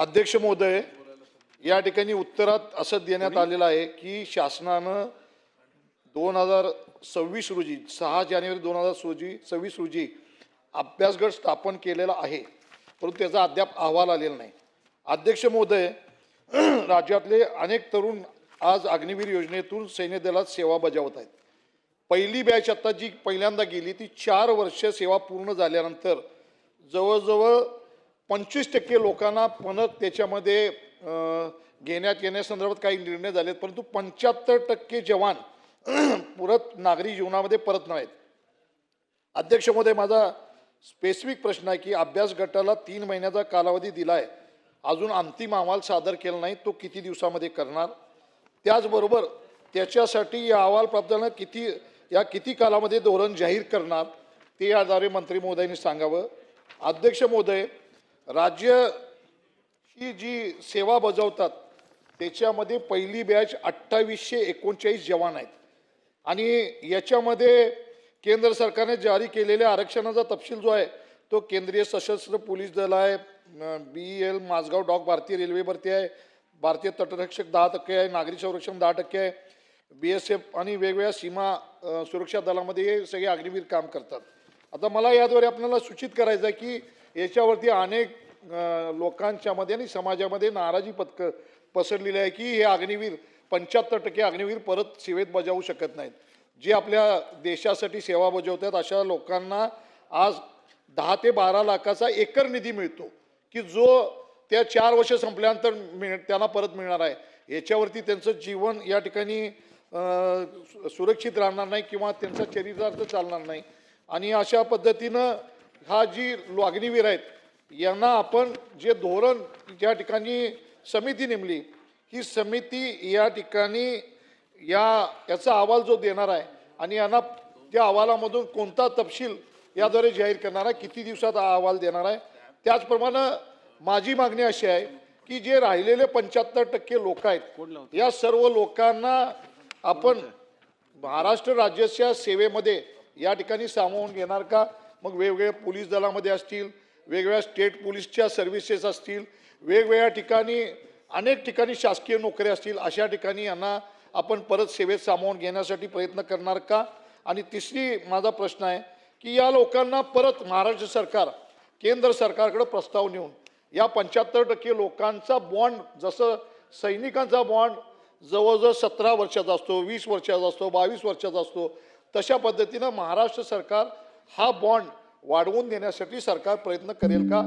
अध्यक्ष महोदय, या ठिकाणी उत्तरात असं देण्यात आलेलं आहे की शासनानं 2026 रोजी 6 जानेवारी 2026 रोजी अभ्यासगट स्थापन केलेला आहे, परंतु त्याचा अद्याप अहवाल आलेला नाही. अध्यक्ष महोदय, राज्यातले अनेक तरुण आज अग्निवीर योजनेतून सैन्य दलात सेवा बजावत आहेत. पहिली बॅच आता जी पहिल्यांदा गेली ती 4 वर्ष सेवा पूर्ण झाल्यानंतर जवळजवळ 25% लोकांना परत त्याच्यामध्ये घेण्यात येण्यासंदर्भात काही निर्णय झालेत, परंतु 75% जवान परत नागरी जीवनामध्ये परत नाहीत. अध्यक्ष महोदय, माझा स्पेसिफिक प्रश्न आहे की अभ्यास गटाला 3 महिन्याचा कालावधी दिला आहे, अजून अंतिम अहवाल सादर केला नाही, तो किती दिवसामध्ये करणार? त्याचबरोबर त्याच्यासाठी या अहवाल प्राप्त झाल्यानं किती कालामध्ये धोरण जाहीर करणार ते याद्वारे मंत्री महोदयांनी सांगावं. अध्यक्ष महोदय, राज्य ही जी सेवा बजावतात त्याच्यामध्ये पहिली बॅच 2839 जवान आहेत आणि याच्यामध्ये केंद्र सरकारने जारी केलेल्या आरक्षणाचा तपशील जो आहे तो केंद्रीय सशस्त्र पोलीस दल आहे, BEL माझगाव डॉक भारतीय रेल्वे भरती आहे, भारतीय तटरक्षक 10% आहे, नागरी संरक्षण 10% आहे, BSF आणि वेगवेगळ्या सीमा सुरक्षा दलामध्ये हे सगळे अग्निवीर काम करतात. आता मला याद्वारे आपल्याला सूचित करायचं आहे की याच्यावरती अनेक लोकांच्या मध्ये आणि समाजामध्ये नाराजी पसरलेली आहे की हे अग्निवीर 75% अग्निवीर परत सेवेत बजावू शकत नाहीत. जे आपल्या देशासाठी सेवा बजावतात अशा लोकांना आज 10 ते 12 लाखाचा एकर निधी मिळतो की जो त्या 4 वर्ष संपल्यानंतर त्यांना परत मिळणार आहे. याच्यावरती त्यांचं जीवन या ठिकाणी सुरक्षित राहणार नाही किंवा त्यांचा चरितार्थ चालणार नाही. आणि अशा पद्धतीनं हा जी अग्निवीर आहेत यांना आपण जे धोरण ज्या ठिकाणी समिती नेमली, ही समिती या ठिकाणी याचा अहवाल जो देणार आहे आणि यांना त्या अहवालामधून कोणता तपशील याद्वारे जाहीर करणार आहे, किती दिवसात हा अहवाल देणार आहे. त्याचप्रमाणे माझी मागणी अशी आहे की जे राहिलेले 75% लोक आहेत या सर्व लोकांना आपण महाराष्ट्र राज्याच्या सेवेमध्ये या ठिकाणी सामावून घेणार का? मग वेगवेगळ्या पोलीस दलामध्ये असतील, वेगवेगळ्या स्टेट पोलीसच्या सर्व्हिसेस असतील, वेगवेगळ्या ठिकाणी अनेक ठिकाणी शासकीय नोकऱ्या असतील, अशा ठिकाणी यांना आपण परत सेवेत सामावून घेण्यासाठी प्रयत्न करणार का? आणि तिसरी माझा प्रश्न आहे की या लोकांना परत महाराष्ट्र सरकार केंद्र सरकारकडे प्रस्ताव नेऊन या 75% लोकांचा बॉन्ड, जसं सैनिकांचा बॉन्ड जवळजवळ 17 वर्षाचा असतो, 20 वर्षाचा असतो, 22 वर्षाचा असतो, तशा पद्धतीनं महाराष्ट्र सरकार हा बॉन्ड वाढवून देण्यासाठी सरकार प्रयत्न करेल का?